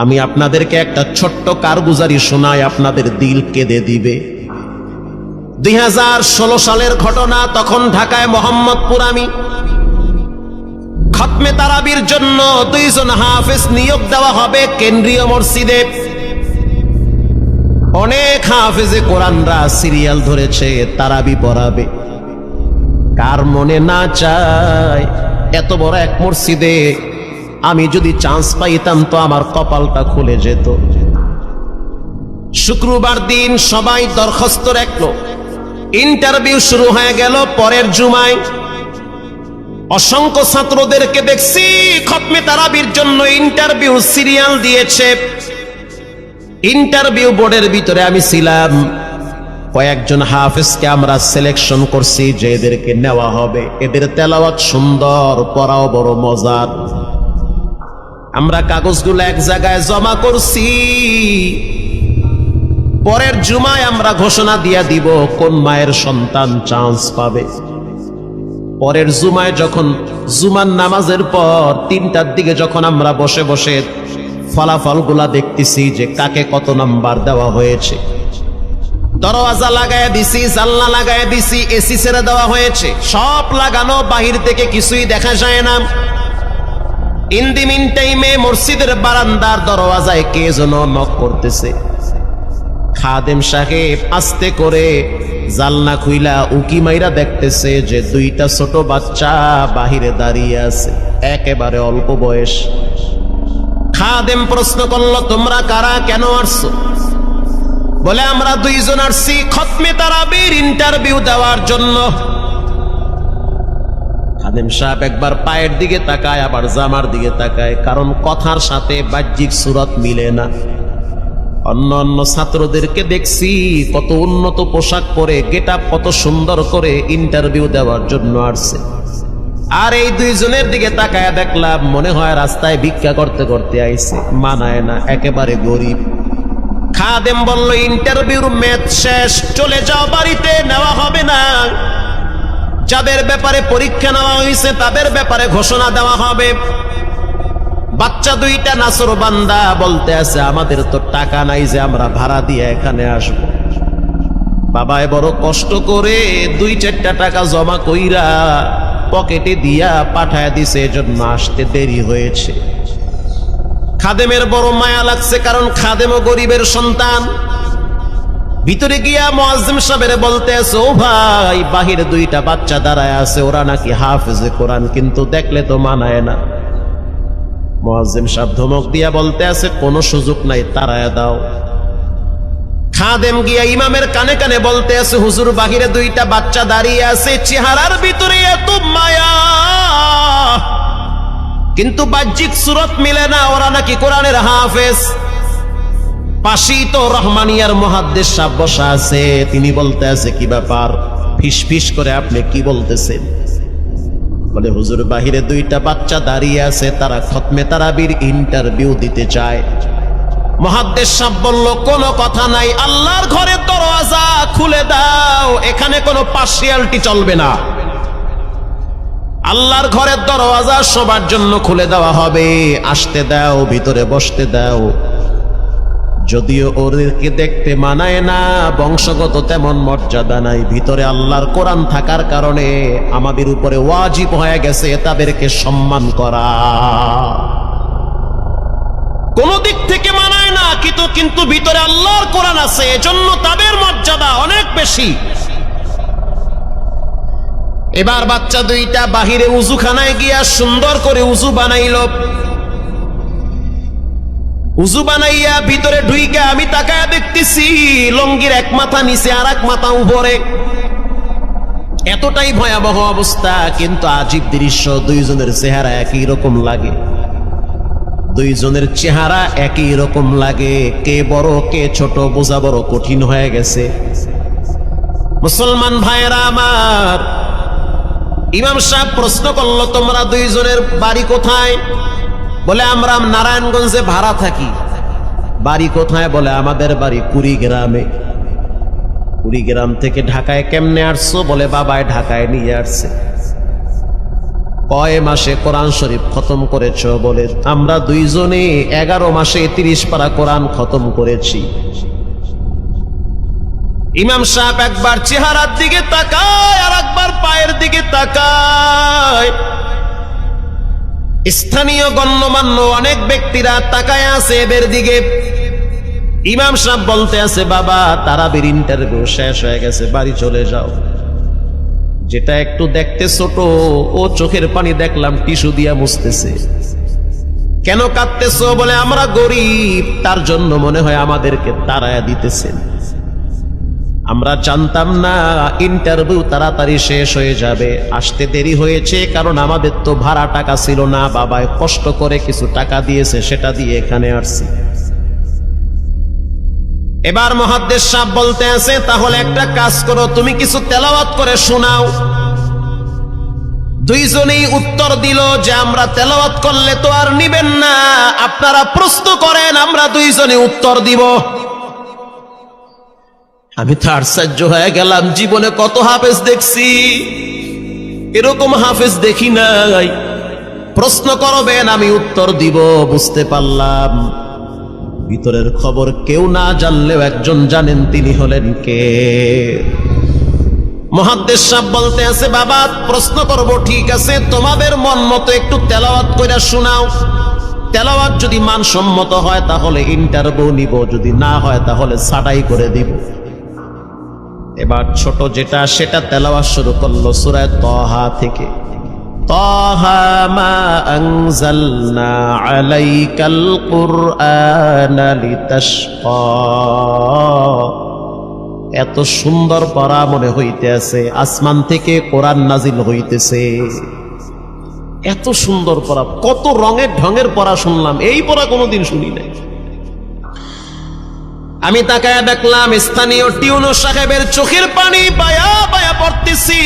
আমি আপনাদেরকে একটা ছোট্ট কারগুজারি শোনাই, আপনাদের দিল কেঁদে দিবে। 2016 সালের ঘটনা। তখন ঢাকায় মোহাম্মদপুর আমি খতমে তারাবির জন্য 2 জন হাফেজ নিয়োগ দেওয়া হবে কেন্দ্রীয় মসজিদে। অনেক হাফেজে কোরআনরা সিরিয়াল ধরেছে তারাবি পড়াবে। কার মনে না চায় এত বড় এক মসজিদে আমি যদি চান্স পাইতাম তো আমার কপালটা খুলে যেত। শুক্রবার দিন সবাই দরখাস্ত রাখলো, ইন্টারভিউ শুরু হয়ে গেল। পরের জুমায় অসংখ্য ছাত্রদেরকে দেখছি খতমে তারাবির জন্য ইন্টারভিউ সিরিয়াল দিয়েছে। ইন্টারভিউ বোর্ডের ভিতরে আমি ছিলাম। কয়েকজন হাফেজকে আমরা সিলেকশন করছি যে এদেরকে নেওয়া হবে। এদের তেলাওয়াত সুন্দর, পড়াও বড় মজার। আমরা কাগজগুলো এক জায়গায় জমা করছি। পরের জুমায় আমরা ঘোষণা দিয়ে দিব কোন মায়ের সন্তান চান্স পাবে। পরের জুমায় যখন জুমার নামাজের পর 3টার দিকে যখন আমরা বসে বসে ফলাফলগুলা দেখতেছি যে কাকে কত নাম্বার দেওয়া হয়েছে, দরওয়াজা লাগায় দিছি, জানলা লাগায় দিছি, এসি ছেড়ে দেওয়া হয়েছে, সব লাগানো, বাহির থেকে কিছুই দেখা যায় না। ইন দি মিন টাইমে মসজিদের বারান্দার দরওয়াজায় কে যেন নক করতেছে। খাদেম সাহেব আস্তে করে জালনা খুইলা উকি মাইরা দেখতেছে যে 2টা ছোট বাচ্চা বাহিরে দাঁড়িয়ে আছে, একেবারে অল্প বয়স। খাদেম প্রশ্ন করলো, তোমরা কারা, কেন আসছো? বলে, আমরা 2 জন আসছি খতমে তারাবির ইন্টারভিউ দেওয়ার জন্য। খাদেম সাহেব একবার পায়ের দিকে তাকায়, আবার জামার দিকে তাকায়, কারণ কথার সাথে বাহ্যিক সুরত মিলে না। অন্য অন্য ছাত্রদেরকে দেখছি কত উন্নত পোশাক পরে, গেটআপ কত সুন্দর করে ইন্টারভিউ দেওয়ার জন্য আসছে। আর এই 2 জনের দিকে তাকায় দেখলাম মনে হয় রাস্তায় ভিক্ষা করতে করতে আইছে, মানায় না, একেবারে গরিব। খাদেম বলল, ইন্টারভিউর মেয়াদ শেষ, চলে যাও বাড়িতে, নেওয়া হবে না। যাদের ব্যাপারে পরীক্ষা নেওয়া হয়েছে তাদের ব্যাপারে ঘোষণা দেওয়া হবে। বাচ্চা 2টা নাসর বান্দা বলতে আছে, আমাদের তো টাকা নাই যে আমরা ভাড়া দিয়ে এখানে আসব। বাবায় বড় কষ্ট করে 2-4টা টাকা জমা কইরা পকেটে দিয়া পাঠায় দিছে, এজন্য আসতে দেরি হয়েছে। খাদেমের বড় মায়া লাগছে, কারণ খাদেমও গরিবের সন্তান। ভিতরে গিয়া মুয়াজ্জিম সাহেবের বলতে আছে, ও ভাই, বাহিরে 2টা বাচ্চা দাঁড়ায় আছে, ওরা নাকি হাফেজে কোরআন, কিন্তু দেখলে তো মানায় না। মুয়াজ্জিম সাহেব ধমক দিয়া বলতে আছে, কোনো সুযোগ নাই, তাড়ায় দাও। খাদেম গিয়া ইমামের কানে কানে বলতে আছে, হুজুর, বাহিরে 2টা বাচ্চা দাঁড়িয়ে আছে, চেহারার ভিতরে এত মায়া, কিন্তু বাহ্যিক সুরত মিলে না, ওরা নাকি কোরআনের হাফেজ। পাশেই তো রহমানিয়ার মুহাদ্দিস সাহেব বসা আছে, তিনি বলতে আছে, কি ব্যাপার, ফিস ফিস করে আপনি কি বলতেছেন? বলে, হুজুর, বাহিরে 2টা বাচ্চা দাঁড়িয়ে আছে, তারা খতমে তারাবির ইন্টারভিউ দিতে চায়। মুহাদ্দিস সাহেব বলল, কোনো কথা নাই, আল্লাহর ঘরের দরওয়াজা খুলে দাও, এখানে কোনো পার্সিয়ালিটি চলবে না। আল্লাহর ঘরের দরওয়াজা সবার জন্য খুলে দেওয়া হবে, আসতে দাও, ভিতরে বসতে দাও। যদিও ওদেরকে দেখতে মানায় না, বংশগত তেমন মর্যাদা নাই, ভিতরে আল্লাহর কোরআন থাকার কারণে আমাদের উপরে ওয়াজিব হয়ে গেছে তাদেরকে সম্মান করা। কোন দিক থেকে মানায় না, কিন্তু ভিতরে আল্লাহর কোরআন আছে, এজন্য তাদের মর্যাদা অনেক বেশি। এবার বাচ্চা 2টা বাহিরে উজুখানায় গিয়া সুন্দর করে উজু বানাইল। উজু বানাইয়া ভিতরে ঢুইকা আমি তাকায়া দেখতেছি লঙ্গির এক মাথা নিচে আর এক মাথা উপরে, এতটাই ভয়াবহ অবস্থা। কিন্তু আজীব দৃশ্য, 2 জনের চেহারা একই রকম লাগে। 2 জনের চেহারা একই রকম লাগে, কে বড় কে ছোট বোঝা বড় কঠিন হয়ে গেছে। মুসলমান ভাইয়েরা আমার, ইমাম সাহেব প্রশ্ন করলো, তোমরা 2 জনের বাড়ি কোথায়? বলে, আমরা নারায়ণগঞ্জে ভাড়া থাকি। বাড়ি কোথায়? বলে, আমাদের বাড়ি কুড়িগ্রামে। কুড়িগ্রাম থেকে ঢাকায় কেমনে আসছো? বলে, বাবায় ঢাকায় নিয়ে আসছে। কয় মাসে কোরআন শরীফ খতম করেছ? বলে আমরা দুইজনে 11 মাসে 30 পারা কোরআন খতম করেছি। ইমাম সাহেব একবার চেহারার দিকে তাকায় আর একবার পায়ের দিকে তাকায়। স্থানীয় গণ্যমান্য অনেক ব্যক্তিরা তাকায় আছে এদের দিকে। ইমাম সাহেব বলতে আছে, বাবা তারাবির ইন্টারভিউ শেষ হয়ে গেছে, বাড়ি চলে যাও। যেটা একটু দেখতে ছোট, ও চোখের পানি দেখলাম টিস্যু দিয়া মুছতেছে। কেন কাঁদতেছো? বলে আমরা গরিব, তার জন্য মনে হয় আমাদেরকে তাড়ায়া দিতেছেন। আমরা জানতাম না ইন্টারভিউ তাড়াতাড়ি শেষ হয়ে যাবে, আসতে দেরি হয়েছে কারণ আমাদের তো ভাড়া টাকা ছিল না, বাবায় কষ্ট করে কিছু টাকা দিয়েছে, সেটা দিয়ে এখানে আসছি। এবার মুহাদ্দিস সাহেব বলতে আছে, তাহলে একটা কাজ করো, তুমি কিছু তেলাওয়াত করে শোনাও। দুইজনেই উত্তর দিল যে আমরা তেলাওয়াত করলে তো আর নিবেন না, আপনারা প্রশ্ন করেন, আমরা দুইজনে উত্তর দিব। আমি তো আশ্চর্য হয়ে গেলাম, জীবনে কত হাফেজ দেখছি, এরকম হাফেজ দেখি নাই। প্রশ্ন করবেন, আমি উত্তর দিব। বুঝতে পারলাম ভিতরের খবর কেউ না জানলেও একজন জানেন, তিনি হলেন কে? মুহাদ্দিস সাহেব বলতে আছে, বাবা প্রশ্ন করব ঠিক আছে, তোমাদের মন মতো একটু তেলাওয়াত কইরা শোনাও। তেলাওয়াত যদি মানসম্মত হয় তাহলে ইন্টারভিউ নিব, যদি না হয় তাহলে ছাঁটাই করে দিব। এবার ছোট যেটা সেটা তেলাওয়াত শুরু করলো সূরা তাহা থেকে। তাহা মা আনজালনা আলাইকাল কুরআনা লিতাশকা। এত সুন্দর পড়া মনে হইতে আছে, আসমান থেকে কোরআন নাজিল হইতেছে। এত সুন্দর পড়া, কত রঙের ঢঙের পড়া শুনলাম, এই পড়া কোনোদিন শুনি নাই। আমি তাকায়া দেখলাম স্থানীয় টিউনো সাহেবের চোখের পানি বায়া বায়া পড়তেছি।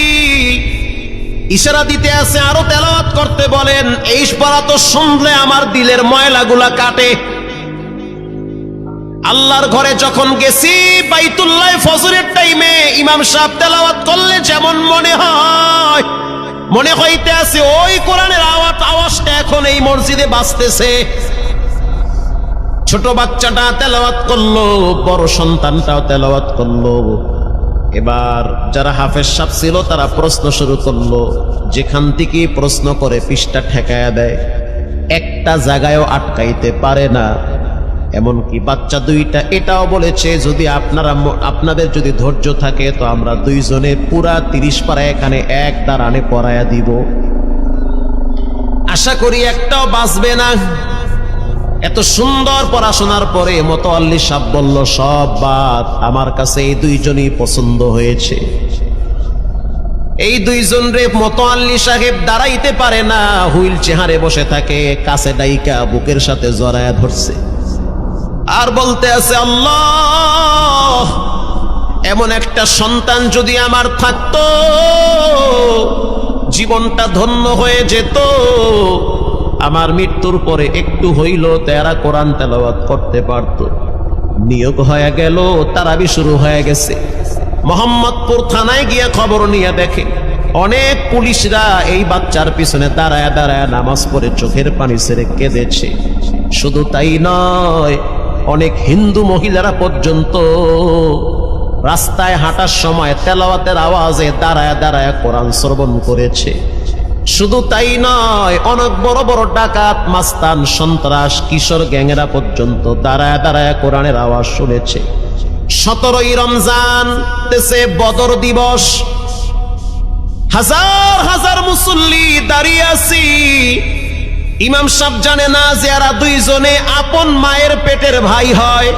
ইশারা দিতে আছে আরো তেলাওয়াত করতে বলেন। এই পড়া তো শুনলে আমার দিলের ময়লাগুলা কাটে। আল্লাহর ঘরে যখন গেছি বাইতুল্লাহ ফজরের টাইমে ইমাম সাহেব তেলাওয়াত করলে যেমন মনে হইতে আছে ওই কোরআনের আওয়াজটা এখন এই মসজিদে বাজতেছে। ছোট বাচ্চাটা তেলাওয়াত করলো, বড় সন্তানটাও তেলাওয়াত করলো। এবার যারা হাফেজ সাহেব ছিল তারা প্রশ্ন শুরু করলো। যেখান থেকে প্রশ্ন করে পৃষ্ঠা ঠেকায়া দেয়, একটা জায়গায়ও আটকাইতে পারে না। এমনকি বাচ্চা দুইটা এটাও বলেছে, যদি আপনাদের যদি ধৈর্য থাকে তো আমরা দুইজনে পুরা 30 পারা এখানে এক দাঁড়ানে পড়ায়া দিব। আশা করি একটাও বাঁচবে না। এত সুন্দর পড়াশোনার পরে মোতাওয়াল্লি সাহেব বলল, সব বাদ, আমার কাছে এই দুইজনই পছন্দ হয়েছে। এই দুইজন রে মোতাওয়াল্লি সাহেব দাঁড়াইতে পারে না, হুইল চেয়ারে বসে থাকে, কাছে ডাইকা বুকের সাথে জড়ায়া ধরছে আর বলতে আছে, আল্লাহ এমন একটা সন্তান যদি আমার থাকতো জীবনটা ধন্য হয়ে যেত। আমার মৃত্যুর পরে একটু হইল তেরা কোরআন তেলাওয়াত করতে পারত। নিয়োগ হয়ে গেল, তারাবি শুরু হয়ে গেছে। মোহাম্মদপুর থানায় গিয়ে খবর নিয়ে দেখে অনেক পুলিশরা এই বাচ্চার পিছনে দাঁড়ায় দাঁড়ায় নামাজ পড়ে চোখের পানি ছেড়ে কেঁদেছে। শুধু তাই নয়, অনেক হিন্দু মহিলারা পর্যন্ত রাস্তায় হাঁটার সময় তেলাওয়াতের আওয়াজে দাঁড়ায় দাঁড়ায় কোরআন শ্রবণ করেছে। শুধু তাই নয়, অনেক বড় বড় ডাকাত, মাস্তান, সন্ত্রাস, কিশোর গ্যাংরা পর্যন্ত দাঁড়ায় দাঁড়ায় কোরআনের আওয়াজ শুনেছে। 17ই রমজান দেশে বদর দিবস, হাজার হাজার মুসল্লি দাঁড়িয়ে আছি। ইমাম সাহেব জানে না যে এরা দুইজনে আপন মায়ের পেটের ভাই হয়,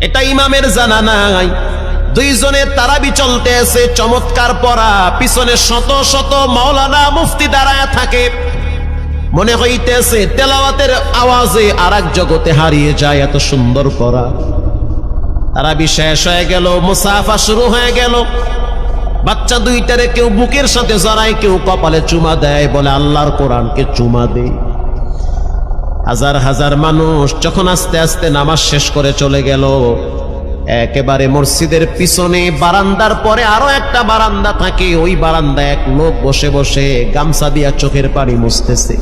এটা ইমামের জানা নাই। দুইজনে তারাবি চলতে আছে, চমৎকার পড়া, পিছনে শত শত মাওলানা মুফতি দাঁড়ায় থাকে। মনে হইতেছে তেলাওয়াতের আওয়াজে আর এক জগতে হারিয়ে যায়, এত সুন্দর পড়া। তারাবি শেষ হয়ে গেল, মুসাফা শুরু হয়ে গেল। বাচ্চা দুইটারে কেউ বুকের সাথে জড়ায়, কেউ কপালে চুমা দেয়, বলে আল্লাহর কোরআনকে চুমা দে। হাজার হাজার মানুষ যখন আস্তে আস্তে নামাজ শেষ করে চলে গেল, একেবারে মসজিদের পিছনে বারান্দার পরে আরো একটা বারান্দা থাকে, ওই বারান্দায় এক লোক বসে বসে গামছা দিয়া চোখের পানি মুছতেছে।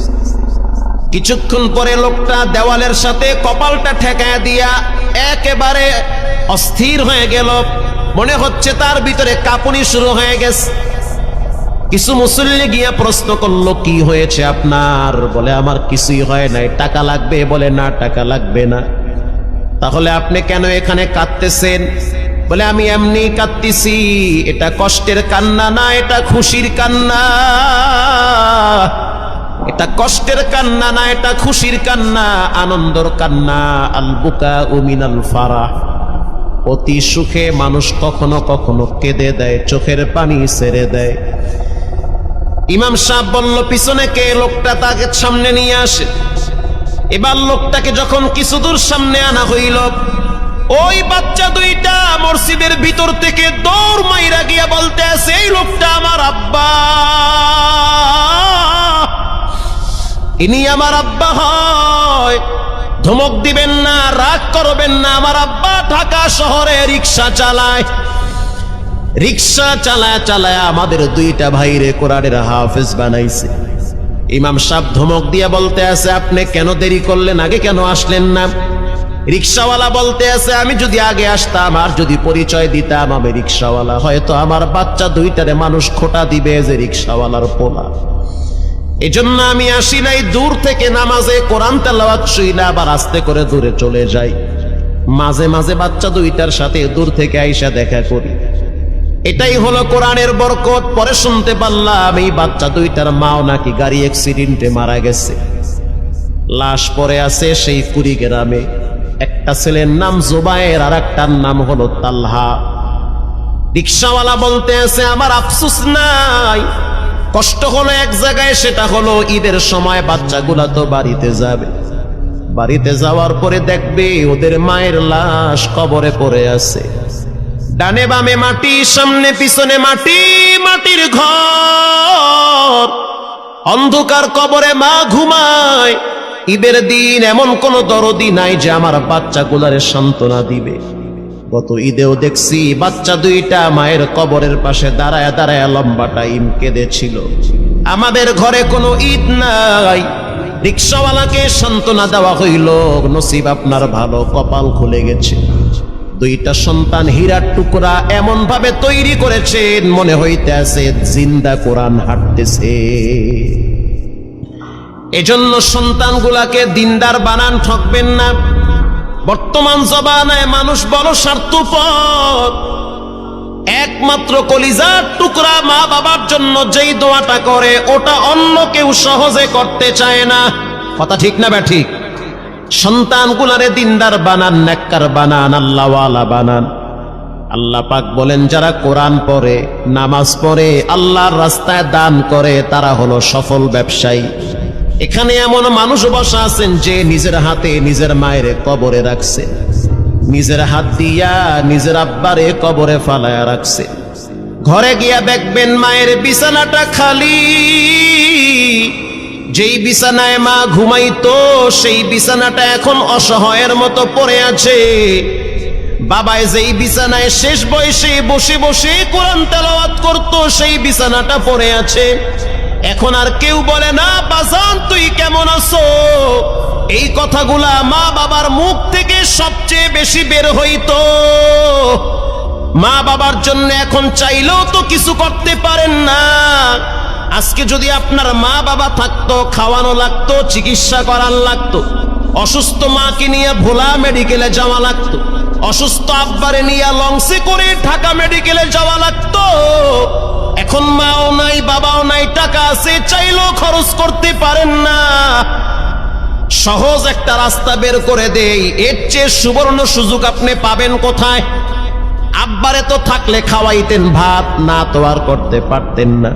কিছুক্ষণ পরে লোকটা দেওয়ালের সাথে কপালটা ঠেকায় দিয়া একেবারে অস্থির হয়ে গেল, মনে হচ্ছে তার ভিতরে কাঁপুনি শুরু হয়ে গেছে। কিছু মুসল্লি গিয়া প্রশ্ন করলো, কি হয়েছে আপনার? বলে আমার কিছুই হয় নাই। টাকা লাগবে? বলে না, টাকা লাগবে না। তাহলে আপনি কেন এখানে কাঁদতেছেন? বলে আমি এমনি কাঁদতেছি, এটা কষ্টের কান্না না, এটা খুশির কান্না। এটা কষ্টের কান্না না, এটা খুশির কান্না, আনন্দর কান্না। আল বুকা মিনাল ফারাহ। অতি সুখে মানুষ কখনো কখনো কেঁদে দেয়, চোখের পানি ছেড়ে দেয়। ইমাম সাহেব বলল, পিছনে কে? লোকটা তাকে সামনে নিয়ে আসে। এবার লোকটাকে যখন কিছু দূর সামনে আনা হইল, ওই বাচ্চা দুইটা মসজিদের ভিতর থেকে দৌড় মাইরা গিয়া বলতে আছে, এই লোকটা আমার আব্বা, ইনি আমার আব্বা হয়। ধমক দিবেন না, রাগ করবেন না। আমার আব্বা ঢাকা শহরে রিক্সা চালায়, রিক্সা চালায় চালায় আমাদের দুইটা ভাইরে কোরআনের হাফেজ বানাইছে। ইমাম সাহেব ধমক দিয়ে বলতে আছে, আপনি কেন দেরি করলেন? আগে কেন আসলেন না? রিক্সাওয়ালা বলতে আছে, আমি যদি আগে আসতাম আর যদি পরিচয় দিতাম আমি রিক্সাওয়ালা, হয়তো আমার বাচ্চা দুইটারে মানুষ খোটা দিবে যে রিক্সাওয়ালার পোলা। এজন্য আমি আসি নাই। দূর থেকে নামাজে কোরআন তেলাওয়াত শুইলা আবার আস্তে করে দূরে চলে যাই। মাঝে মাঝে বাচ্চা দুইটার সাথে দূর থেকে আইসা দেখা করি। এটাই হলো কোরআনের বরকত। পরে শুনতে পারলাম এই বাচ্চা দুইটার মাও নাকি গাড়ি অ্যাক্সিডেন্টে মারা গেছে, লাশ পড়ে আছে সেই কুড়িগ্রামে। একটা ছেলের নাম জুবায়ের আর একটার নাম হলো তালহা। রিক্সাওয়ালা বলতে আছে, আমার আফসোস নাই, কষ্ট হলো এক জায়গায়, সেটা হলো ঈদের সময় বাচ্চাগুলা তো বাড়িতে যাবে, বাড়িতে যাওয়ার পরে দেখবে ওদের মায়ের লাশ কবরে পড়ে আছে। ডানে বামে মাটি, সামনে পিছনে মাটি, মাটির ঘর, অন্ধকার কবরে মা ঘুমায়। ঈদের দিন এমন কোন দরদি নাই যে আমার বাচ্চাগুলারে সান্ত্বনা দিবে। গত ঈদেও দেখছি বাচ্চা দুইটা মায়ের কবরের পাশে দাঁড়ায় দাঁড়ায় লম্বা টাইম কেঁদেছিল। আমাদের ঘরে কোনো ঈদ নাই। রিক্সাওয়ালাকে সান্ত্বনা দেওয়া হইল, নসিব আপনার ভালো, কপাল খুলে গেছে। দুইটা সন্তান হীরার টুকরা এমন ভাবে তৈরি করেছেন, মনে হইতে আছে জিন্দা কোরআন হাঁটতেছে। এজন্য সন্তানগুলাকে দিনদার বানান, ঠকবেন না। বর্তমান জমানায় মানুষ বড় স্বার্থপর। একমাত্র কলিজার টুকরা মা বাবার জন্য যেই দোয়াটা করে ওটা অন্য কেউ সহজে করতে চায় না। কথা ঠিক না ব্যাঠিক? সন্তানগুলারে দিনদার বানান, নেককার বানান, আল্লাহওয়ালা বানান। আল্লাহ পাক বলেন, যারা কোরআন পড়ে, নামাজ পড়ে, আল্লাহর রাস্তায় দান করে, তারা হলো সফল ব্যবসায়ী। এখানে এমন মানুষ বসা আছেন যে নিজের হাতে নিজের মায়ের কবরে রাখছে, নিজের হাত দিয়া নিজের আব্বারে কবরে ফালায়া রাখছে। ঘরে গিয়া দেখবেন মায়ের বিছানাটা খালি। যেই বিছানায় মা ঘুমাইতো সেই বিছানাটা এখন অসহায়ের মতো পড়ে আছে। বাবায় যেই বিছানায় শেষ বয়সে বসে বসে কোরআন তেলাওয়াত করতো সেই বিছানাটা পড়ে আছে। এখন আর কেউ বলে না, বাজান তুই কেমন আছো? এই কথাগুলা মা বাবার মুখ থেকে সবচেয়ে বেশি বের হইতো। মা বাবার জন্য এখন চাইলেও তো কিছু করতে পারেন না। আজকে যদি আপনার মা বাবা থাকতো, খাওয়ানো লাগতো, চিকিৎসা করার লাগতো, অসুস্থ মাকে নিয়ে ভোলা মেডিকেলে যাওয়া লাগতো, অসুস্থ আব্বারে নিয়ে লঞ্চে করে ঢাকা মেডিকেলে যাওয়া লাগতো। এখন মাও নাই, বাবাও নাই, টাকা আছে, চাইলেও খরচ করতে পারেন না। সহজ একটা রাস্তা বের করে দেই, এর চেয়ে সুবর্ণ সুযোগ আপনি পাবেন কোথায়? আব্বারে তো থাকলে খাওয়াইতেন ভাত, না তো আর করতে পারতেন না।